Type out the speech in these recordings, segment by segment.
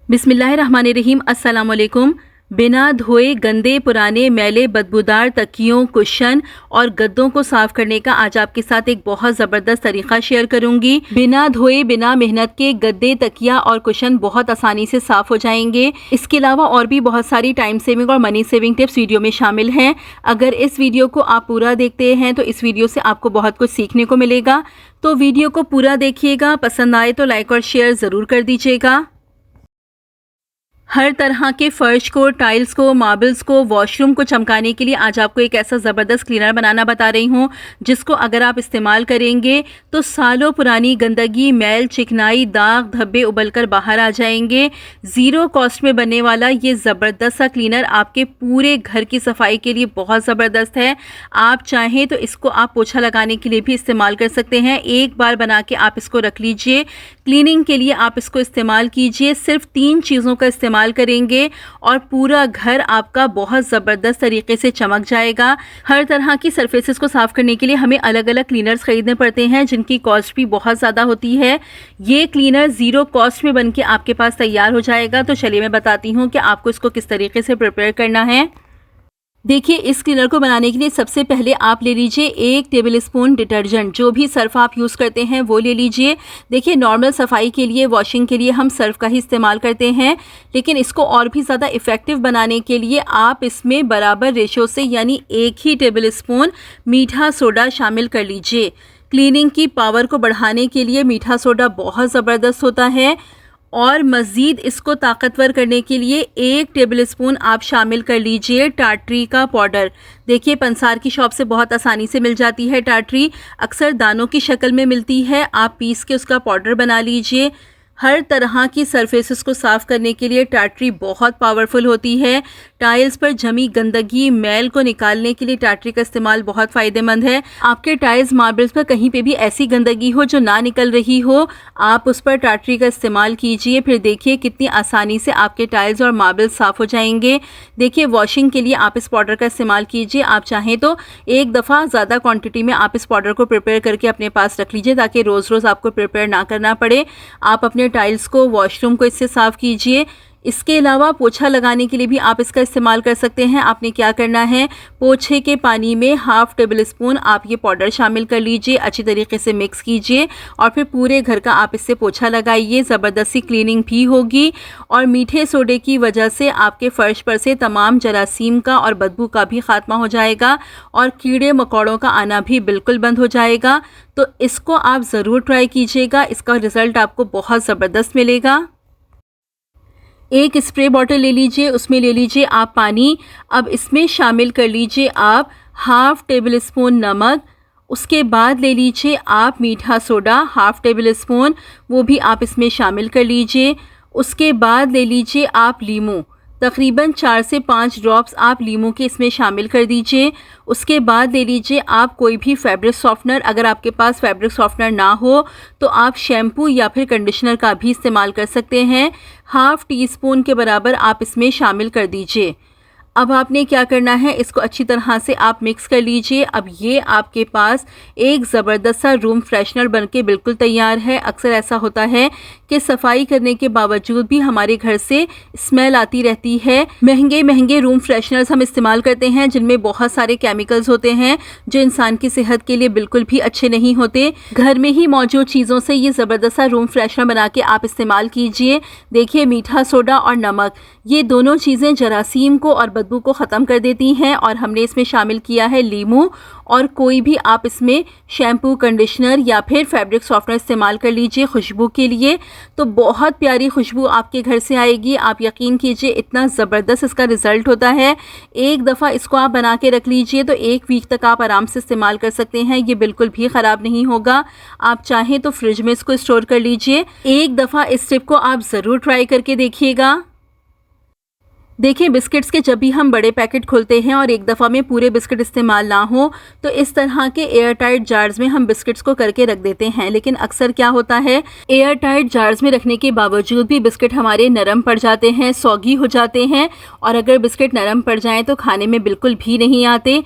बिस्मिल्लाहिर्रहमानिर्रहीम। अस्सलाम वालेकुम। बिना धोए गंदे पुराने मैले बदबूदार तकियों, कुशन और गद्दों को साफ करने का आज आपके साथ एक बहुत ज़बरदस्त तरीका शेयर करूंगी। बिना धोए बिना मेहनत के गद्दे, तकिया और कुशन बहुत आसानी से साफ हो जाएंगे। इसके अलावा और भी बहुत सारी टाइम सेविंग और मनी सेविंग टिप्स वीडियो में शामिल हैं। अगर इस वीडियो को आप पूरा देखते हैं तो इस वीडियो से आपको बहुत कुछ सीखने को मिलेगा। तो वीडियो को पूरा देखिएगा। पसंद आए तो लाइक और शेयर ज़रूर कर दीजिएगा। हर तरह के फर्श को, टाइल्स को, मार्बल्स को, वॉशरूम को चमकाने के लिए आज आपको एक ऐसा ज़बरदस्त क्लीनर बनाना बता रही हूँ जिसको अगर आप इस्तेमाल करेंगे तो सालों पुरानी गंदगी, मैल, चिकनाई, दाग, धब्बे उबलकर बाहर आ जाएंगे। ज़ीरो कॉस्ट में बनने वाला ये ज़बरदस्त सा क्लीनर आपके पूरे घर की सफाई के लिए बहुत ज़बरदस्त है। आप चाहें तो इसको आप पोछा लगाने के लिए भी इस्तेमाल कर सकते हैं। एक बार बना के आप इसको रख लीजिए। क्लीनिंग के लिए आप इसको इस्तेमाल कीजिए। सिर्फ 3 चीज़ों का इस्तेमाल करेंगे और पूरा घर आपका बहुत ज़बरदस्त तरीके से चमक जाएगा। हर तरह की सरफेसेस को साफ करने के लिए हमें अलग अलग क्लीनर्स खरीदने पड़ते हैं जिनकी कॉस्ट भी बहुत ज़्यादा होती है। ये क्लीनर ज़ीरो कॉस्ट में बनके आपके पास तैयार हो जाएगा। तो चलिए मैं बताती हूँ कि आपको इसको किस तरीके से प्रिपेयर करना है। देखिए, इस क्लीनर को बनाने के लिए सबसे पहले आप ले लीजिए 1 टेबल स्पून डिटर्जेंट। जो भी सर्फ आप यूज़ करते हैं वो ले लीजिए। देखिए, नॉर्मल सफाई के लिए, वॉशिंग के लिए हम सर्फ का ही इस्तेमाल करते हैं, लेकिन इसको और भी ज़्यादा इफ़ेक्टिव बनाने के लिए आप इसमें बराबर रेशो से यानी 1 ही टेबल स्पून मीठा सोडा शामिल कर लीजिए। क्लीनिंग की पावर को बढ़ाने के लिए मीठा सोडा बहुत ज़बरदस्त होता है और मज़ीद इसको ताकतवर करने के लिए 1 टेबल स्पून आप शामिल कर लीजिए टाटरी का पाउडर। देखिए, पंसार की शॉप से बहुत आसानी से मिल जाती है टाटरी, अक्सर दानों की शक्ल में मिलती है। आप पीस के उसका पाउडर बना लीजिए। हर तरह की सरफेसेस को साफ़ करने के लिए टाटरी बहुत पावरफुल होती है। टाइल्स पर जमी गंदगी, मैल को निकालने के लिए टाटरी का इस्तेमाल बहुत फ़ायदेमंद है। आपके टाइल्स, मार्बल्स पर कहीं पे भी ऐसी गंदगी हो जो ना निकल रही हो, आप उस पर टाटरी का इस्तेमाल कीजिए। फिर देखिए कितनी आसानी से आपके टाइल्स और मार्बल्स साफ़ हो जाएंगे। देखिए, वॉशिंग के लिए आप इस पाउडर का इस्तेमाल कीजिए। आप चाहें तो एक दफ़ा ज़्यादा क्वान्टिटी में आप इस पाउडर को प्रिपेयर करके अपने पास रख लीजिए ताकि रोज़ रोज़ आपको प्रिपेयर ना करना पड़े। आप अपने टाइल्स को, वॉशरूम को इससे साफ कीजिए। इसके अलावा पोछा लगाने के लिए भी आप इसका इस्तेमाल कर सकते हैं। आपने क्या करना है, पोछे के पानी में 1/2 टेबल स्पून आप ये पाउडर शामिल कर लीजिए, अच्छी तरीके से मिक्स कीजिए और फिर पूरे घर का आप इससे पोछा लगाइए। ज़बरदस्त सी क्लीनिंग भी होगी और मीठे सोडे की वजह से आपके फ़र्श पर से तमाम जरासीम का और बदबू का भी खात्मा हो जाएगा और कीड़े मकोड़ों का आना भी बिल्कुल बंद हो जाएगा। तो इसको आप ज़रूर ट्राई कीजिएगा। इसका रिज़ल्ट आपको बहुत ज़बरदस्त मिलेगा। एक स्प्रे बॉटल ले लीजिए, उसमें ले लीजिए आप पानी। अब इसमें शामिल कर लीजिए आप 1/2 टेबल स्पून नमक। उसके बाद ले लीजिए आप मीठा सोडा 1/2 टेबल स्पून, वो भी आप इसमें शामिल कर लीजिए। उसके बाद ले लीजिए आप लीमू, तकरीबन 4 से 5 ड्रॉप्स आप लीमू के इसमें शामिल कर दीजिए। उसके बाद ले लीजिए आप कोई भी फैब्रिक सॉफ्टनर। अगर आपके पास फैब्रिक सॉफ्टनर ना हो तो आप शैम्पू या फिर कंडीशनर का भी इस्तेमाल कर सकते हैं। 1/2 टीस्पून के बराबर आप इसमें शामिल कर दीजिए। अब आपने क्या करना है, इसको अच्छी तरह से आप मिक्स कर लीजिए। अब ये आपके पास एक ज़बरदस्त सा रूम फ्रेशनर बनके बिल्कुल तैयार है। अक्सर ऐसा होता है कि सफाई करने के बावजूद भी हमारे घर से स्मेल आती रहती है। महंगे महंगे रूम फ्रेशनर्स हम इस्तेमाल करते हैं जिनमें बहुत सारे केमिकल्स होते हैं जो इंसान की सेहत के लिए बिल्कुल भी अच्छे नहीं होते। घर में ही मौजूद चीज़ों से ये ज़बरदस्त सा रूम फ्रेशनर बना के आप इस्तेमाल कीजिए। देखिए, मीठा सोडा और नमक, ये दोनों चीज़ें जरासीम को और बदबू को ख़त्म कर देती हैं और हमने इसमें शामिल किया है लीमू। और कोई भी आप इसमें शैम्पू, कंडीशनर या फिर फैब्रिक सॉफ्टनर इस्तेमाल कर लीजिए खुशबू के लिए। तो बहुत प्यारी खुशबू आपके घर से आएगी। आप यकीन कीजिए, इतना ज़बरदस्त इसका रिज़ल्ट होता है। एक दफ़ा इसको आप बना के रख लीजिए तो 1 वीक तक आप आराम से इस्तेमाल कर सकते हैं। ये बिल्कुल भी ख़राब नहीं होगा। आप चाहें तो फ्रिज में इसको स्टोर कर लीजिए। एक दफ़ा इस टिप को आप ज़रूर ट्राई करके देखिएगा। देखिए, बिस्किट्स के जब भी हम बड़े पैकेट खोलते हैं और एक दफ़ा में पूरे बिस्किट इस्तेमाल ना हो तो इस तरह के एयर टाइट जार्स में हम बिस्किट्स को करके रख देते हैं। लेकिन अक्सर क्या होता है, एयर टाइट जार्स में रखने के बावजूद भी बिस्किट हमारे नरम पड़ जाते हैं, सौगी हो जाते हैं और अगर बिस्किट नरम पड़ जाएं तो खाने में बिल्कुल भी नहीं आते।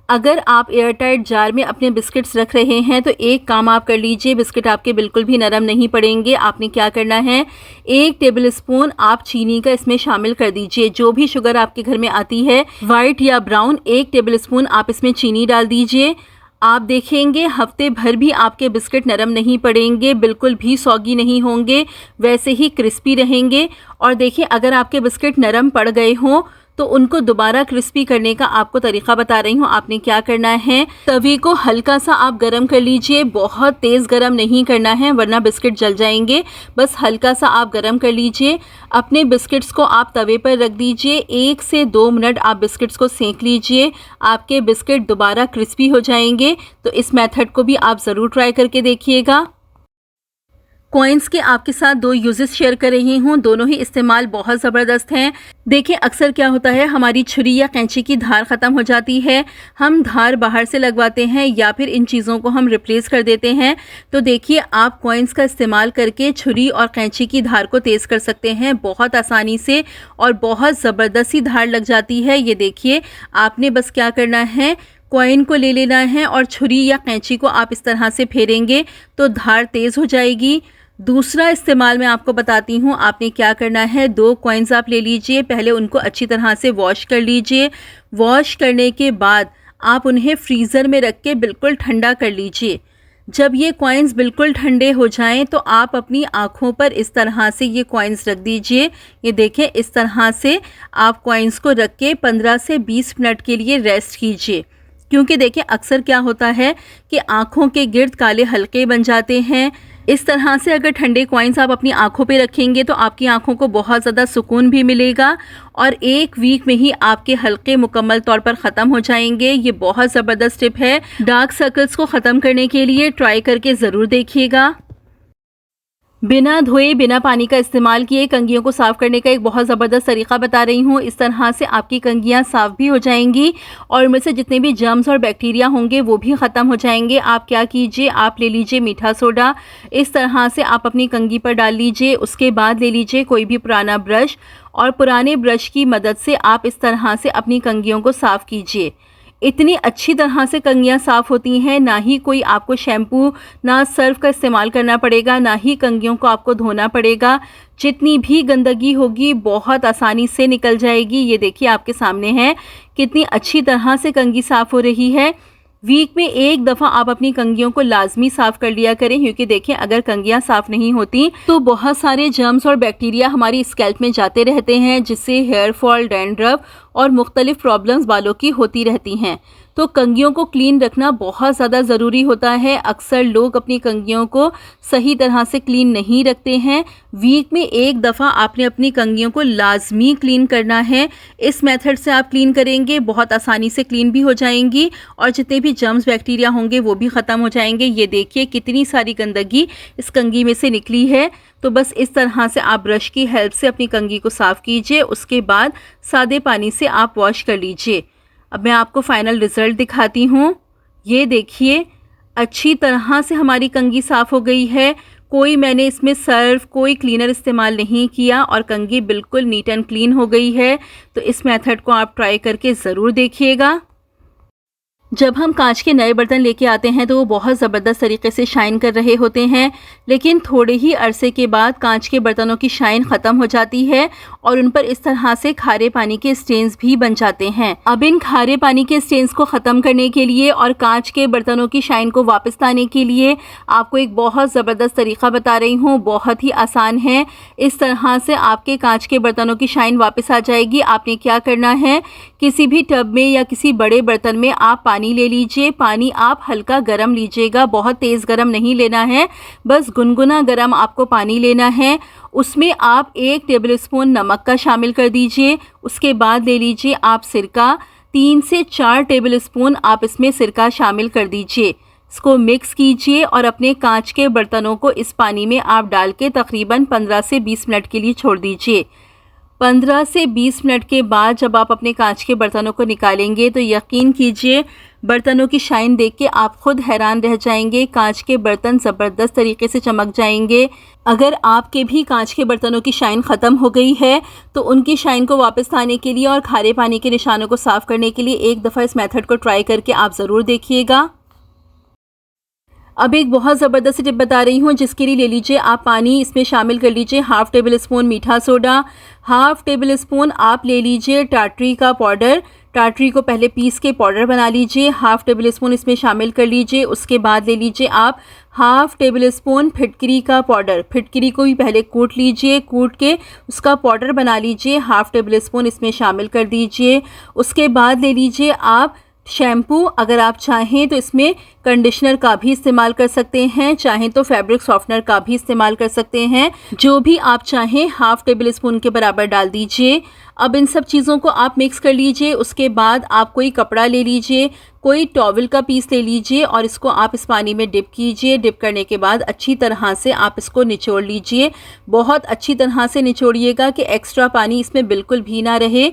अगर आप एयरटाइट जार में अपने बिस्किट्स रख रहे हैं तो एक काम आप कर लीजिए, बिस्किट आपके बिल्कुल भी नरम नहीं पड़ेंगे। आपने क्या करना है, 1 टेबलस्पून आप चीनी का इसमें शामिल कर दीजिए। जो भी शुगर आपके घर में आती है, वाइट या ब्राउन, 1 टेबलस्पून आप इसमें चीनी डाल दीजिए। आप देखेंगे हफ्ते भर भी आपके बिस्किट नरम नहीं पड़ेंगे, बिल्कुल भी सौगी नहीं होंगे, वैसे ही क्रिस्पी रहेंगे। और देखिए, अगर आपके बिस्किट नरम पड़ गए हों तो उनको दोबारा क्रिस्पी करने का आपको तरीका बता रही हूँ। आपने क्या करना है, तवे को हल्का सा आप गरम कर लीजिए, बहुत तेज़ गरम नहीं करना है वरना बिस्किट जल जाएंगे। बस हल्का सा आप गरम कर लीजिए। अपने बिस्किट्स को आप तवे पर रख दीजिए, 1 से 2 मिनट आप बिस्किट्स को सेंक लीजिए, आपके बिस्किट दोबारा क्रिस्पी हो जाएंगे। तो इस मेथड को भी आप ज़रूर ट्राई करके देखिएगा। कॉइन्स के आपके साथ 2 यूजेस शेयर कर रही हूँ, दोनों ही इस्तेमाल बहुत ज़बरदस्त हैं। देखिए, अक्सर क्या होता है, हमारी छुरी या कैंची की धार ख़त्म हो जाती है, हम धार बाहर से लगवाते हैं या फिर इन चीज़ों को हम रिप्लेस कर देते हैं। तो देखिए, आप कॉइन्स का इस्तेमाल करके छुरी और कैंची की धार को तेज़ कर सकते हैं बहुत आसानी से, और बहुत ज़बरदस्त सी धार लग जाती है। ये देखिए, आपने बस क्या करना है, कॉइन को ले लेना है और छुरी या कैंची को आप इस तरह से फेरेंगे तो धार तेज़ हो जाएगी। दूसरा इस्तेमाल मैं आपको बताती हूँ। आपने क्या करना है, 2 कॉइन्स आप ले लीजिए, पहले उनको अच्छी तरह से वॉश कर लीजिए। वॉश करने के बाद आप उन्हें फ्रीज़र में रख के बिल्कुल ठंडा कर लीजिए। जब ये कॉइन्स बिल्कुल ठंडे हो जाएं तो आप अपनी आँखों पर इस तरह से ये कॉइन्स रख दीजिए। ये देखें, इस तरह से आप कॉइन्स को रख के 15 से 20 मिनट के लिए रेस्ट कीजिए। क्योंकि देखिए, अक्सर क्या होता है कि आँखों के गिर्द काले हल्के बन जाते हैं। इस तरह से अगर ठंडे कॉइन्स आप अपनी आंखों पे रखेंगे तो आपकी आंखों को बहुत ज़्यादा सुकून भी मिलेगा और 1 वीक में ही आपके हल्के मुकम्मल तौर पर ख़त्म हो जाएंगे। ये बहुत ज़बरदस्त टिप है, डार्क सर्कल्स को ख़त्म करने के लिए ट्राई करके ज़रूर देखिएगा। बिना धोए बिना पानी का इस्तेमाल किए कंघियों को साफ़ करने का एक बहुत ज़बरदस्त तरीका बता रही हूँ। इस तरह से आपकी कंघियाँ साफ़ भी हो जाएंगी और उनमें से जितने भी जर्म्स और बैक्टीरिया होंगे वो भी ख़त्म हो जाएंगे। आप क्या कीजिए, आप ले लीजिए मीठा सोडा, इस तरह से आप अपनी कंघी पर डाल लीजिए। उसके बाद ले लीजिए कोई भी पुराना ब्रश और पुराने ब्रश की मदद से आप इस तरह से अपनी कंघियों को साफ़ कीजिए। इतनी अच्छी तरह से कंघियाँ साफ़ होती हैं, ना ही कोई आपको शैम्पू ना सर्फ का इस्तेमाल करना पड़ेगा, ना ही कंघियों को आपको धोना पड़ेगा। जितनी भी गंदगी होगी बहुत आसानी से निकल जाएगी। ये देखिए, आपके सामने है कितनी अच्छी तरह से कंघी साफ़ हो रही है। वीक में 1 दफ़ा आप अपनी कंघियों को लाजमी साफ़ कर लिया करें, क्योंकि देखें, अगर कंघियाँ साफ़ नहीं होती तो बहुत सारे जर्म्स और बैक्टीरिया हमारी स्कैल्प में जाते रहते हैं, जिससे हेयर फॉल, डैंड्रफ और मुख्तलिफ प्रॉब्लम्स बालों की होती रहती हैं। तो कंघियों को क्लीन रखना बहुत ज़्यादा ज़रूरी होता है। अक्सर लोग अपनी कंघियों को सही तरह से क्लीन नहीं रखते हैं। वीक में 1 दफ़ा आपने अपनी कंघियों को लाजमी क्लीन करना है। इस मेथड से आप क्लीन करेंगे, बहुत आसानी से क्लीन भी हो जाएंगी और जितने भी जर्म्स बैक्टीरिया होंगे वो भी ख़त्म हो जाएंगे। ये देखिए, कितनी सारी गंदगी इस कंघी में से निकली है। तो बस इस तरह से आप ब्रश की हेल्प से अपनी कंघी को साफ़ कीजिए, उसके बाद सादे पानी से आप वॉश कर लीजिए। अब मैं आपको फाइनल रिज़ल्ट दिखाती हूँ। ये देखिए, अच्छी तरह से हमारी कंघी साफ़ हो गई है। कोई मैंने इसमें सर्फ, कोई क्लीनर इस्तेमाल नहीं किया और कंघी बिल्कुल नीट एंड क्लीन हो गई है। तो इस मेथड को आप ट्राई करके ज़रूर देखिएगा। जब हम कांच के नए बर्तन लेके आते हैं तो वो बहुत ज़बरदस्त तरीके से शाइन कर रहे होते हैं, लेकिन थोड़े ही अरसे के बाद कांच के बर्तनों की शाइन ख़त्म हो जाती है और उन पर इस तरह से खारे पानी के स्टेन्स भी बन जाते हैं। अब इन खारे पानी के स्टेन्स को ख़त्म करने के लिए और कांच के बर्तनों की शाइन को वापस लाने के लिए आपको एक बहुत ज़बरदस्त तरीका बता रही हूँ। बहुत ही आसान है। इस तरह से आपके कांच के बर्तनों की शाइन वापस आ जाएगी। आपने क्या करना है, किसी भी टब में या किसी बड़े बर्तन में आप पानी ले लीजिए। पानी आप हल्का गरम लीजिएगा, बहुत तेज़ गरम नहीं लेना है, बस गुनगुना गरम आपको पानी लेना है। उसमें आप 1 टेबलस्पून नमक का शामिल कर दीजिए। उसके बाद ले लीजिए आप सिरका, 3 से 4 टेबलस्पून आप इसमें सिरका शामिल कर दीजिए। इसको मिक्स कीजिए और अपने कांच के बर्तनों को इस पानी में आप डाल के तकरीबन 15 से 20 मिनट के लिए छोड़ दीजिए। 15 से 20 मिनट के बाद जब आप अपने कांच के बर्तनों को निकालेंगे तो यकीन कीजिए बर्तनों की शाइन देख के आप खुद हैरान रह जाएंगे। कांच के बर्तन ज़बरदस्त तरीके से चमक जाएंगे। अगर आपके भी कांच के बर्तनों की शाइन ख़त्म हो गई है तो उनकी शाइन को वापस लाने के लिए और खारे पानी के निशानों को साफ़ करने के लिए एक दफ़ा इस मेथड को ट्राई करके आप ज़रूर देखिएगा। अब एक बहुत ज़बरदस्त टिप बता रही हूँ, जिसके लिए ले लीजिए आप पानी, इसमें शामिल कर लीजिए हाफ़ टेबल स्पून मीठा सोडा, हाफ़ टेबल स्पून आप ले लीजिए टाटरी का पाउडर। टाटरी को पहले पीस के पाउडर बना लीजिए, हाफ़ टेबल स्पून इसमें शामिल कर लीजिए। उसके बाद ले लीजिए आप हाफ़ टेबल स्पून फिटकरी का पाउडर। फिटकरी को भी पहले कूट लीजिए, कूट के उसका पाउडर बना लीजिए, हाफ़ टेबल स्पून इसमें शामिल कर दीजिए। उसके बाद ले लीजिए आप शैम्पू। अगर आप चाहें तो इसमें कंडीशनर का भी इस्तेमाल कर सकते हैं, चाहें तो फैब्रिक सॉफ्टनर का भी इस्तेमाल कर सकते हैं। जो भी आप चाहें हाफ़ टेबल स्पून के बराबर डाल दीजिए। अब इन सब चीज़ों को आप मिक्स कर लीजिए। उसके बाद आप कोई कपड़ा ले लीजिए, कोई टॉवल का पीस ले लीजिए और इसको आप इस पानी में डिप कीजिए। डिप करने के बाद अच्छी तरह से आप इसको निचोड़ लीजिए। बहुत अच्छी तरह से निचोड़िएगा कि एक्स्ट्रा पानी इसमें बिल्कुल भी ना रहे।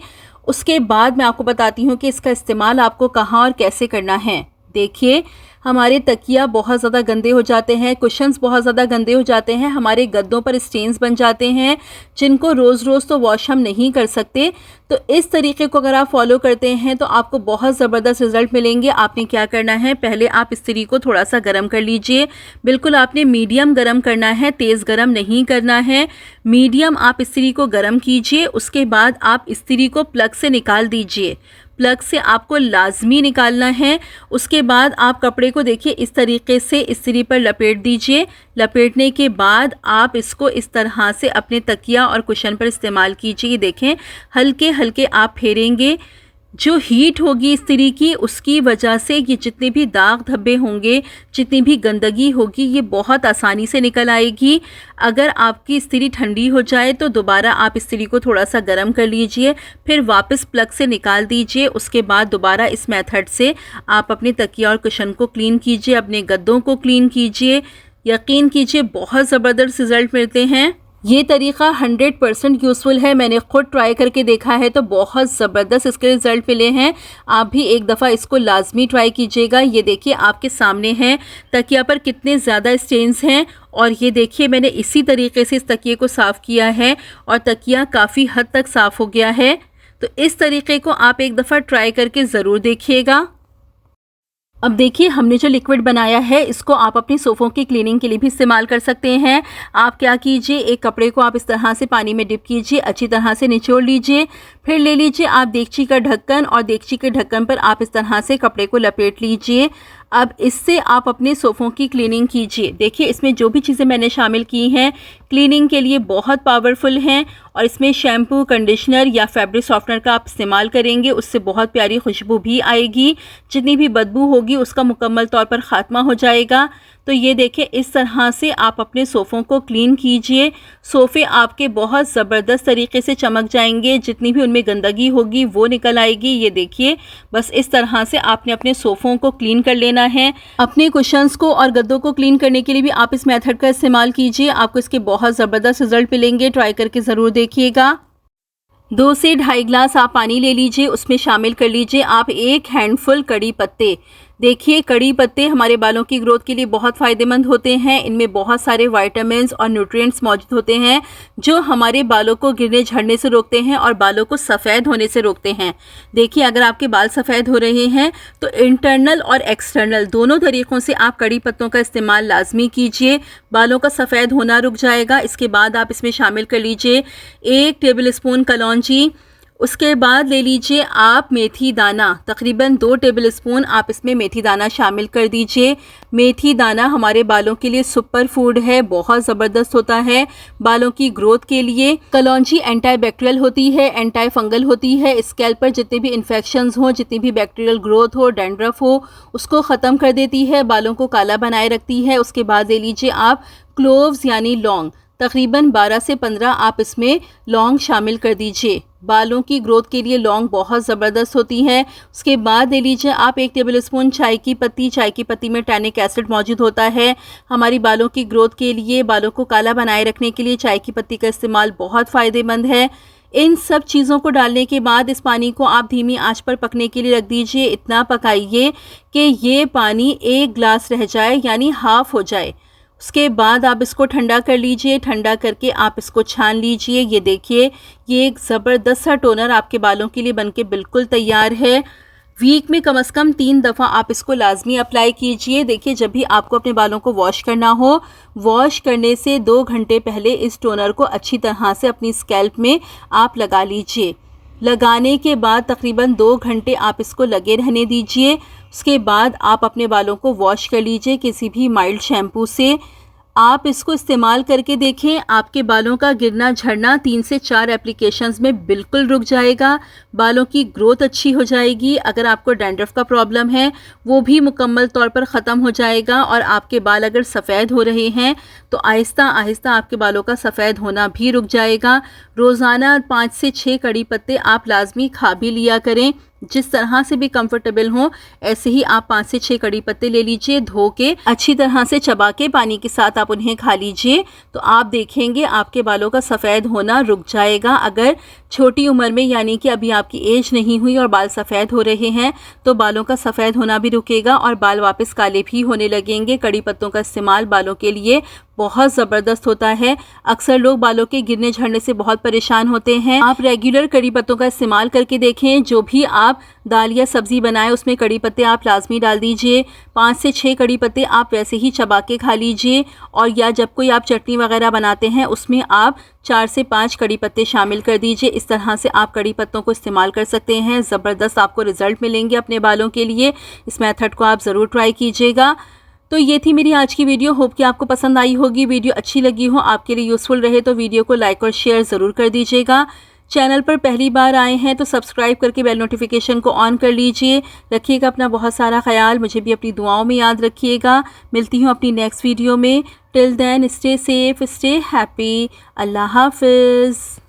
उसके बाद मैं आपको बताती हूँ कि इसका इस्तेमाल आपको कहाँ और कैसे करना है। देखिए, हमारे तकिया बहुत ज़्यादा गंदे हो जाते हैं, कुशन्स बहुत ज़्यादा गंदे हो जाते हैं, हमारे गद्दों पर स्टेन्स बन जाते हैं, जिनको रोज़ रोज़ तो वॉश हम नहीं कर सकते। तो इस तरीके को अगर आप फॉलो करते हैं तो आपको बहुत ज़बरदस्त रिज़ल्ट मिलेंगे। आपने क्या करना है, पहले आप इस्त्री को थोड़ा सा गर्म कर लीजिए। बिल्कुल आपने मीडियम गर्म करना है, तेज़ गर्म नहीं करना है। मीडियम आप इस्त्री को गर्म कीजिए। उसके बाद आप इस्त्री को प्लग से निकाल दीजिए। प्लग से आपको लाजमी निकालना है। उसके बाद आप कपड़े को देखिए इस तरीके से इस्त्री पर लपेट दीजिए। लपेटने के बाद आप इसको इस तरह से अपने तकिया और कुशन पर इस्तेमाल कीजिए। देखें, हल्के हल्के आप फेरेंगे। जो हीट होगी इस्त्री की, उसकी वजह से ये जितने भी दाग धब्बे होंगे, जितनी भी गंदगी होगी, ये बहुत आसानी से निकल आएगी। अगर आपकी इस्त्री ठंडी हो जाए तो दोबारा आप इस्त्री को थोड़ा सा गर्म कर लीजिए, फिर वापस प्लग से निकाल दीजिए। उसके बाद दोबारा इस मेथड से आप अपने तकिया और कुशन को क्लीन कीजिए, अपने गद्दों को क्लीन कीजिए। यकीन कीजिए बहुत ज़बरदस्त रिज़ल्ट मिलते हैं। ये तरीक़ा 100% यूज़फुल है। मैंने ख़ुद ट्राई करके देखा है तो बहुत ज़बरदस्त इसके रिज़ल्ट मिले हैं। आप भी एक दफ़ा इसको लाजमी ट्राई कीजिएगा। ये देखिए आपके सामने हैं तकिया पर कितने ज़्यादा स्टेन्स हैं, और ये देखिए मैंने इसी तरीके से इस तकिए को साफ़ किया है और तकिया काफ़ी हद तक साफ़ हो गया है। तो इस तरीके को आप एक दफ़ा ट्राई करके ज़रूर देखिएगा। अब देखिए, हमने जो लिक्विड बनाया है इसको आप अपनी सोफ़ों की क्लीनिंग के लिए भी इस्तेमाल कर सकते हैं। आप क्या कीजिए, एक कपड़े को आप इस तरह से पानी में डिप कीजिए, अच्छी तरह से निचोड़ लीजिए। फिर ले लीजिए आप देगची का ढक्कन और देगची के ढक्कन पर आप इस तरह से कपड़े को लपेट लीजिए। अब इससे आप अपने सोफ़ों की क्लीनिंग कीजिए। देखिए, इसमें जो भी चीज़ें मैंने शामिल की हैं क्लीनिंग के लिए बहुत पावरफुल हैं, और इसमें शैम्पू, कंडीशनर या फैब्रिक सॉफ्टनर का आप इस्तेमाल करेंगे, उससे बहुत प्यारी खुशबू भी आएगी। जितनी भी बदबू होगी उसका मुकम्मल तौर पर ख़ात्मा हो जाएगा। तो ये देखें, इस तरह से आप अपने सोफ़ों को क्लीन कीजिए। सोफ़े आपके बहुत ज़बरदस्त तरीके से चमक जाएंगे, जितनी भी उनमें गंदगी होगी वो निकल आएगी। ये देखिए, बस इस तरह से आपने अपने सोफ़ों को क्लीन कर लेना है। अपने कुशन्स को और गद्दों को क्लीन करने के लिए भी आप इस मेथड का इस्तेमाल कीजिए। आपको इसके बहुत ज़बरदस्त रिज़ल्ट मिलेंगे। ट्राई करके ज़रूर देखिएगा। 2 से 2.5 गिलास आप पानी ले लीजिए, उसमें शामिल कर लीजिए आप 1 हैंडफुल कड़ी पत्ते। देखिए, कड़ी पत्ते हमारे बालों की ग्रोथ के लिए बहुत फ़ायदेमंद होते हैं। इनमें बहुत सारे विटामिन्स और न्यूट्रिएंट्स मौजूद होते हैं जो हमारे बालों को गिरने झड़ने से रोकते हैं और बालों को सफ़ेद होने से रोकते हैं। देखिए, अगर आपके बाल सफ़ेद हो रहे हैं तो इंटरनल और एक्सटर्नल दोनों तरीक़ों से आप कड़ी पत्तों का इस्तेमाल लाजमी कीजिए। बालों का सफ़ेद होना रुक जाएगा। इसके बाद आप इसमें शामिल कर लीजिए 1 टेबल स्पून कलौंजी। उसके बाद ले लीजिए आप मेथी दाना, तकरीबन 2 टेबल स्पून आप इसमें मेथी दाना शामिल कर दीजिए। मेथी दाना हमारे बालों के लिए सुपर फूड है, बहुत ज़बरदस्त होता है बालों की ग्रोथ के लिए। कलौंजी एंटी बैक्टीरियल होती है, एंटी फंगल होती है। स्कैल्प पर जितने भी इन्फेक्शंस हों, जितनी भी बैक्टीरियल ग्रोथ हो, डैंड्रफ हो, उसको ख़त्म कर देती है, बालों को काला बनाए रखती है। उसके बाद ले लीजिए आप क्लोव्स यानी लौंग, तकरीबन 12 से 15 आप इसमें लौंग शामिल कर दीजिए। बालों की ग्रोथ के लिए लौंग बहुत ज़बरदस्त होती है। उसके बाद ले लीजिए आप 1 टेबल स्पून चाय की पत्ती। चाय की पत्ती में टैनिक एसिड मौजूद होता है। हमारी बालों की ग्रोथ के लिए, बालों को काला बनाए रखने के लिए चाय की पत्ती का इस्तेमाल बहुत फ़ायदेमंद है। इन सब चीज़ों को डालने के बाद इस पानी को आप धीमी आंच पर पकने के लिए रख दीजिए। इतना पकाइए कि ये पानी 1 ग्लास रह जाए, यानी हाफ़ हो जाए। उसके बाद आप इसको ठंडा कर लीजिए। ठंडा करके आप इसको छान लीजिए। ये देखिए, ये एक ज़बरदस्त सा टोनर आपके बालों के लिए बनके बिल्कुल तैयार है। वीक में कम से कम 3 दफ़ा आप इसको लाजमी अप्लाई कीजिए। देखिए, जब भी आपको अपने बालों को वॉश करना हो, वॉश करने से 2 घंटे पहले इस टोनर को अच्छी तरह से अपनी स्कैल्प में आप लगा लीजिए। लगाने के बाद तकरीबन 2 घंटे आप इसको लगे रहने दीजिए। उसके बाद आप अपने बालों को वॉश कर लीजिए किसी भी माइल्ड शैम्पू से। आप इसको इस्तेमाल करके देखें, आपके बालों का गिरना झड़ना 3 से 4 एप्लीकेशंस में बिल्कुल रुक जाएगा। बालों की ग्रोथ अच्छी हो जाएगी। अगर आपको डैंड्रफ का प्रॉब्लम है वो भी मुकम्मल तौर पर ख़त्म हो जाएगा। और आपके बाल अगर सफ़ेद हो रहे हैं तो आहिस्ता आहिस्ता आपके बालों का सफ़ेद होना भी रुक जाएगा। रोज़ाना 5 से 6 कड़ी पत्ते आप लाजमी खा भी लिया करें। जिस तरह से भी कंफर्टेबल हो ऐसे ही आप 5 से 6 कड़ी पत्ते ले लीजिए, धो के अच्छी तरह से चबा के पानी के साथ आप उन्हें खा लीजिए। तो आप देखेंगे आपके बालों का सफ़ेद होना रुक जाएगा। अगर छोटी उम्र में, यानी कि अभी आपकी एज नहीं हुई और बाल सफ़ेद हो रहे हैं, तो बालों का सफ़ेद होना भी रुकेगा और बाल वापस काले भी होने लगेंगे। कड़ी पत्तों का इस्तेमाल बालों के लिए बहुत ज़बरदस्त होता है। अक्सर लोग बालों के गिरने झड़ने से बहुत परेशान होते हैं। आप रेगुलर कड़ी पत्तों का इस्तेमाल करके देखें। जो भी आप दाल या सब्ज़ी बनाएं उसमें कड़ी पत्ते आप लाजमी डाल दीजिए। 5 से 6 कड़ी पत्ते आप वैसे ही चबा के खा लीजिए। और या जब कोई आप चटनी वगैरह बनाते हैं उसमें आप 4 से 5 कड़ी पत्ते शामिल कर दीजिए। इस तरह से आप कड़ी पत्तों को इस्तेमाल कर सकते हैं। ज़बरदस्त आपको रिज़ल्ट मिलेंगे अपने बालों के लिए। इस मेथड को आप ज़रूर ट्राई कीजिएगा। तो ये थी मेरी आज की वीडियो। होप कि आपको पसंद आई होगी। वीडियो अच्छी लगी हो, आपके लिए यूज़फुल रहे तो वीडियो को लाइक और शेयर ज़रूर कर दीजिएगा। चैनल पर पहली बार आए हैं तो सब्सक्राइब करके बेल नोटिफिकेशन को ऑन कर लीजिए। रखिएगा अपना बहुत सारा ख्याल। मुझे भी अपनी दुआओं में याद रखिएगा। मिलती हूँ अपनी नेक्स्ट वीडियो में। Till then stay safe, stay happy. अल्लाह हाफिज़।